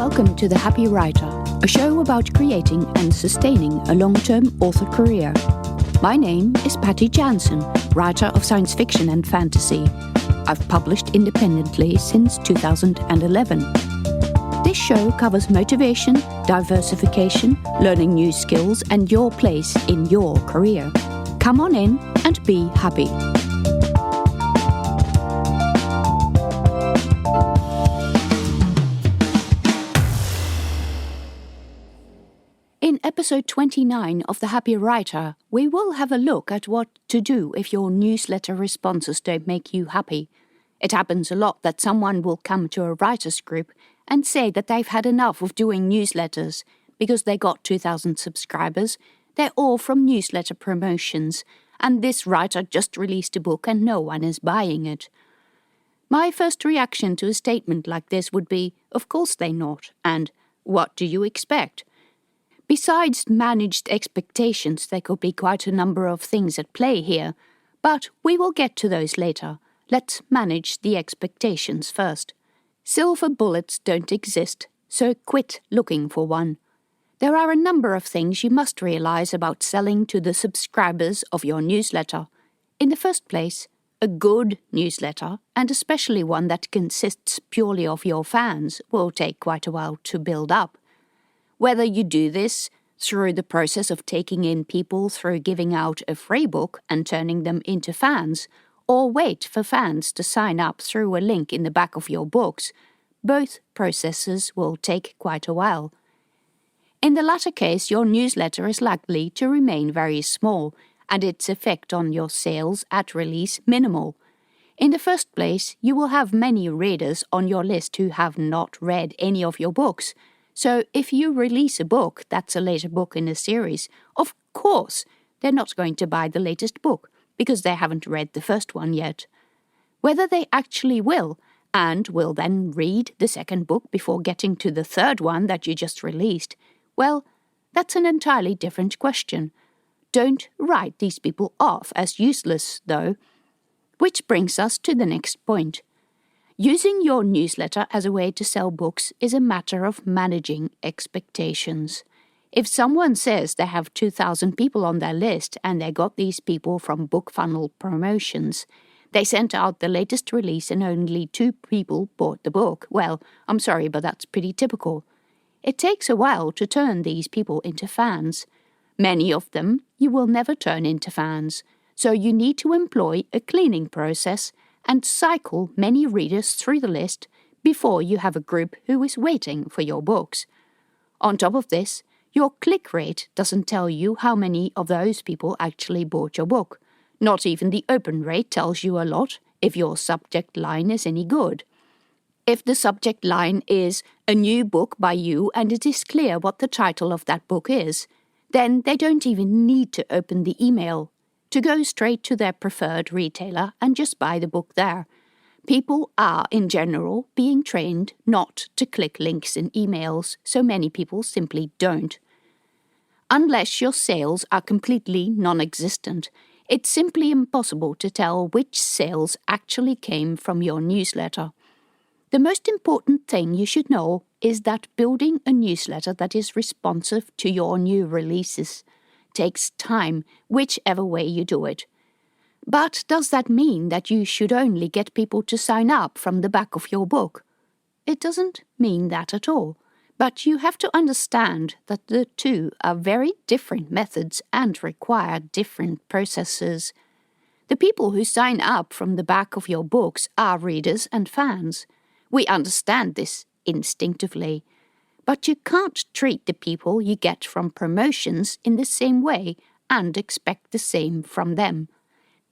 Welcome to The Happy Writer, a show about creating and sustaining a long-term author career. My name is Patty Jansen, writer of science fiction and fantasy. I've published independently since 2011. This show covers motivation, diversification, learning new skills, and your place in your career. Come on in and be happy. In episode 29 of The Happy Writer, we will have a look at what to do if your newsletter responses don't make you happy. It happens a lot that someone will come to a writers group and say that they've had enough of doing newsletters because they got 2,000 subscribers, they're all from newsletter promotions, and this writer just released a book and no one is buying it. My first reaction to a statement like this would be, of course they're not, and what do you expect? Besides managed expectations, there could be quite a number of things at play here, but we will get to those later. Let's manage the expectations first. Silver bullets don't exist, so quit looking for one. There are a number of things you must realize about selling to the subscribers of your newsletter. In the first place, a good newsletter, and especially one that consists purely of your fans, will take quite a while to build up. Whether you do this through the process of taking in people through giving out a free book and turning them into fans, or wait for fans to sign up through a link in the back of your books, both processes will take quite a while. In the latter case, your newsletter is likely to remain very small, and its effect on your sales at release minimal. In the first place, you will have many readers on your list who have not read any of your books. So if you release a book that's a later book in a series, of course they're not going to buy the latest book because they haven't read the first one yet. Whether they actually will, and will then read the second book before getting to the third one that you just released, well, that's an entirely different question. Don't write these people off as useless, though. Which brings us to the next point. Using your newsletter as a way to sell books is a matter of managing expectations. If someone says they have 2,000 people on their list and they got these people from BookFunnel promotions, they sent out the latest release and only 2 people bought the book, well, I'm sorry, but that's pretty typical. It takes a while to turn these people into fans. Many of them you will never turn into fans, so you need to employ a cleaning process and cycle many readers through the list before you have a group who is waiting for your books. On top of this, your click rate doesn't tell you how many of those people actually bought your book. Not even the open rate tells you a lot if your subject line is any good. If the subject line is a new book by you and it is clear what the title of that book is, then they don't even need to open the email. To go straight to their preferred retailer and just buy the book there. People are, in general, being trained not to click links in emails, so many people simply don't. Unless your sales are completely non-existent, it's simply impossible to tell which sales actually came from your newsletter. The most important thing you should know is that building a newsletter that is responsive to your new releases takes time, whichever way you do it. But does that mean that you should only get people to sign up from the back of your book? It doesn't mean that at all, but you have to understand that the two are very different methods and require different processes. The people who sign up from the back of your books are readers and fans. We understand this instinctively. But you can't treat the people you get from promotions in the same way and expect the same from them.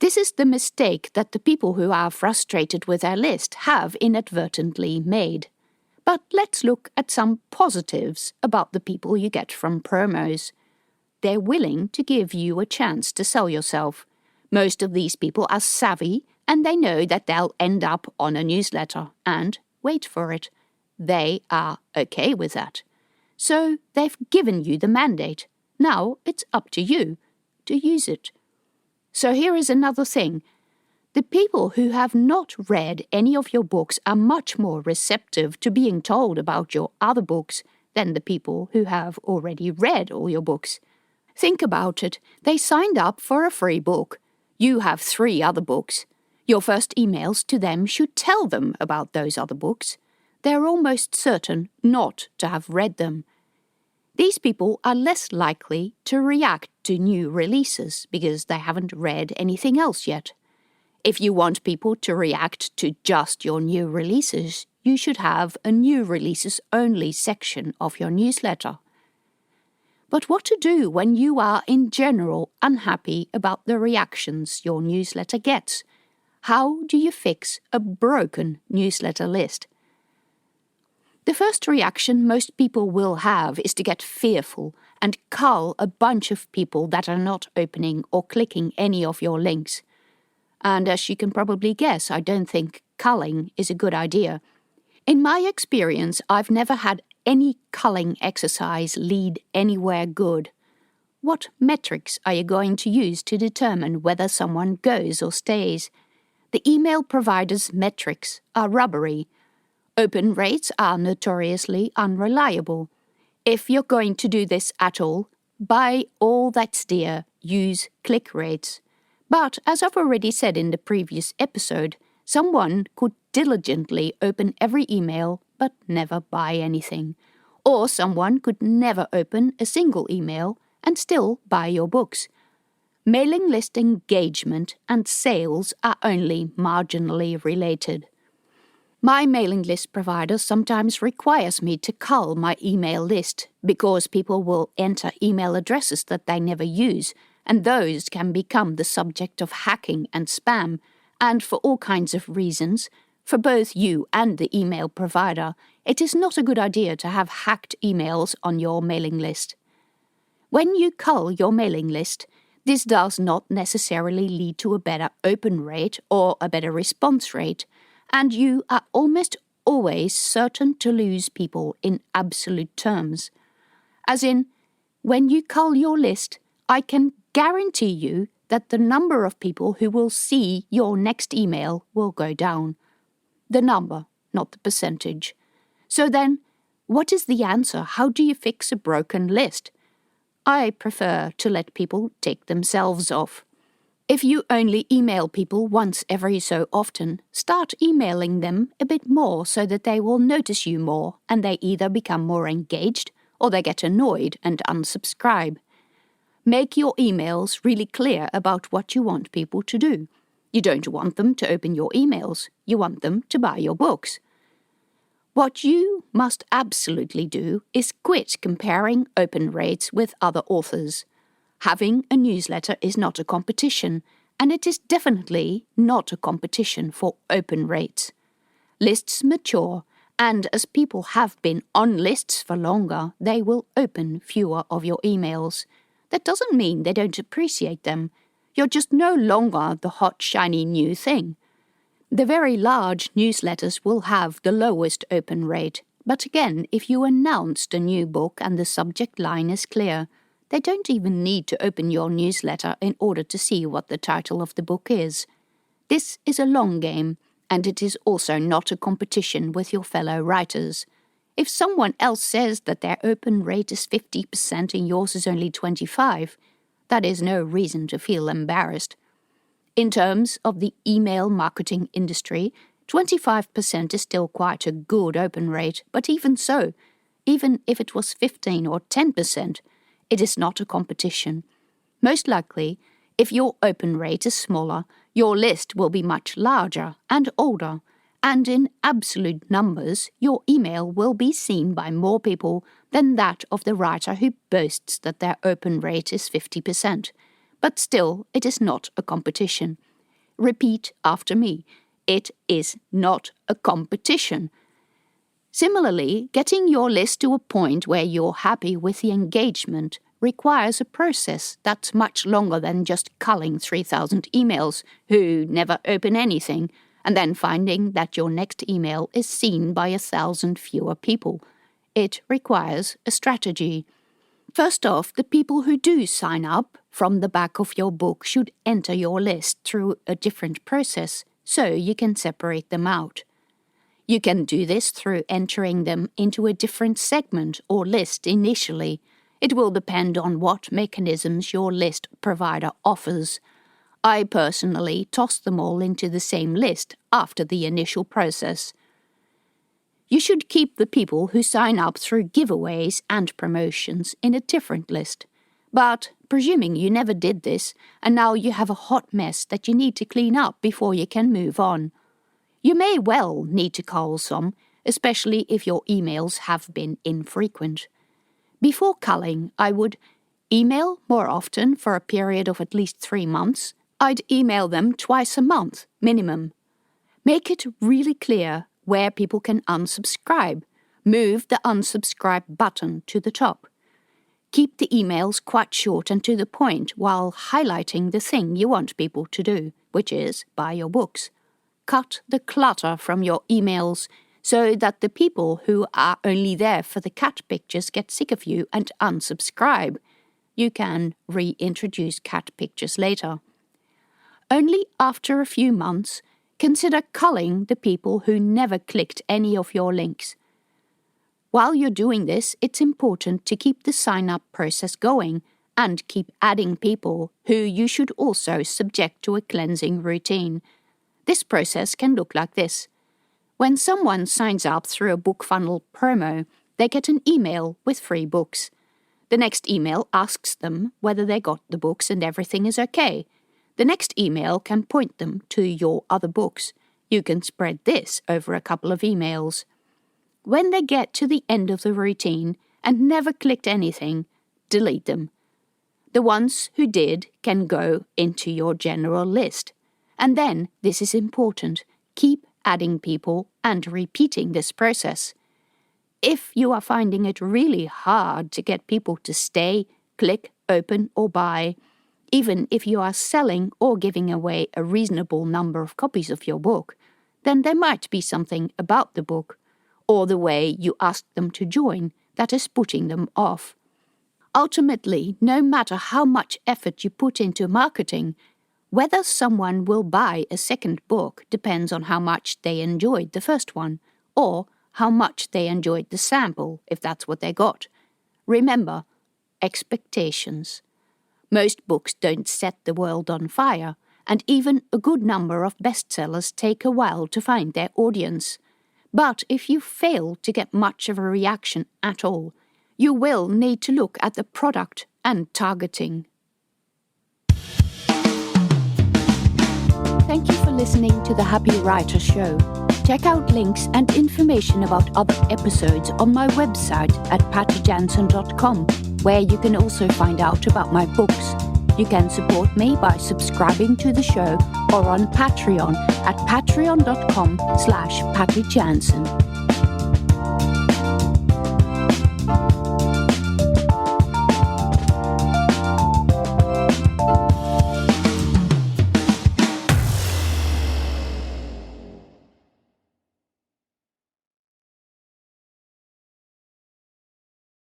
This is the mistake that the people who are frustrated with their list have inadvertently made. But let's look at some positives about the people you get from promos. They're willing to give you a chance to sell yourself. Most of these people are savvy and they know that they'll end up on a newsletter and wait for it. They are okay with that. So they've given you the mandate. Now it's up to you to use it. So here is another thing. The people who have not read any of your books are much more receptive to being told about your other books than the people who have already read all your books. Think about it. They signed up for a free book. You have 3 other books. Your first emails to them should tell them about those other books. They're almost certain not to have read them. These people are less likely to react to new releases because they haven't read anything else yet. If you want people to react to just your new releases, you should have a new releases only section of your newsletter. But what to do when you are in general unhappy about the reactions your newsletter gets? How do you fix a broken newsletter list? The first reaction most people will have is to get fearful and cull a bunch of people that are not opening or clicking any of your links. And as you can probably guess, I don't think culling is a good idea. In my experience, I've never had any culling exercise lead anywhere good. What metrics are you going to use to determine whether someone goes or stays? The email provider's metrics are rubbery. Open rates are notoriously unreliable. If you're going to do this at all, by all that's dear, use click rates. But as I've already said in the previous episode, someone could diligently open every email but never buy anything. Or someone could never open a single email and still buy your books. Mailing list engagement and sales are only marginally related. My mailing list provider sometimes requires me to cull my email list because people will enter email addresses that they never use, and those can become the subject of hacking and spam, and for all kinds of reasons, for both you and the email provider, it is not a good idea to have hacked emails on your mailing list. When you cull your mailing list, this does not necessarily lead to a better open rate or a better response rate, and you are almost always certain to lose people in absolute terms. As in, when you cull your list, I can guarantee you that the number of people who will see your next email will go down. The number, not the percentage. So then, what is the answer? How do you fix a broken list? I prefer to let people take themselves off. If you only email people once every so often, start emailing them a bit more so that they will notice you more and they either become more engaged or they get annoyed and unsubscribe. Make your emails really clear about what you want people to do. You don't want them to open your emails. You want them to buy your books. What you must absolutely do is quit comparing open rates with other authors. Having a newsletter is not a competition, and it is definitely not a competition for open rates. Lists mature, and as people have been on lists for longer, they will open fewer of your emails. That doesn't mean they don't appreciate them. You're just no longer the hot, shiny new thing. The very large newsletters will have the lowest open rate, but again, if you announced a new book and the subject line is clear, they don't even need to open your newsletter in order to see what the title of the book is. This is a long game, and it is also not a competition with your fellow writers. If someone else says that their open rate is 50% and yours is only 25%, that is no reason to feel embarrassed. In terms of the email marketing industry, 25% is still quite a good open rate, but even so, even if it was 15 or 10%, it is not a competition. Most likely, if your open rate is smaller, your list will be much larger and older, and in absolute numbers, your email will be seen by more people than that of the writer who boasts that their open rate is 50%. But still, it is not a competition. Repeat after me. It is not a competition. Similarly, getting your list to a point where you're happy with the engagement requires a process that's much longer than just culling 3,000 emails who never open anything, and then finding that your next email is seen by 1,000 fewer people. It requires a strategy. First off, the people who do sign up from the back of your book should enter your list through a different process, so you can separate them out. You can do this through entering them into a different segment or list initially. It will depend on what mechanisms your list provider offers. I personally toss them all into the same list after the initial process. You should keep the people who sign up through giveaways and promotions in a different list. But presuming you never did this, and now you have a hot mess that you need to clean up before you can move on. You may well need to cull some, especially if your emails have been infrequent. Before culling, I would email more often for a period of at least 3 months. I'd email them twice a month, minimum. Make it really clear where people can unsubscribe. Move the unsubscribe button to the top. Keep the emails quite short and to the point while highlighting the thing you want people to do, which is buy your books. Cut the clutter from your emails so that the people who are only there for the cat pictures get sick of you and unsubscribe. You can reintroduce cat pictures later. Only after a few months, consider culling the people who never clicked any of your links. While you're doing this, it's important to keep the sign-up process going and keep adding people who you should also subject to a cleansing routine. This process can look like this. When someone signs up through a BookFunnel promo, they get an email with free books. The next email asks them whether they got the books and everything is okay. The next email can point them to your other books. You can spread this over a couple of emails. When they get to the end of the routine and never clicked anything, delete them. The ones who did can go into your general list. And then, this is important, keep adding people and repeating this process. If you are finding it really hard to get people to stay, click, open or buy, even if you are selling or giving away a reasonable number of copies of your book, then there might be something about the book or the way you ask them to join that is putting them off. Ultimately, no matter how much effort you put into marketing, whether someone will buy a second book depends on how much they enjoyed the first one, or how much they enjoyed the sample, if that's what they got. Remember, expectations. Most books don't set the world on fire, and even a good number of bestsellers take a while to find their audience. But if you fail to get much of a reaction at all, you will need to look at the product and targeting. Thank you for listening to the Happy Writer Show. Check out links and information about other episodes on my website at pattyjansen.com, where you can also find out about my books. You can support me by subscribing to the show or on Patreon at patreon.com/pattyjansen.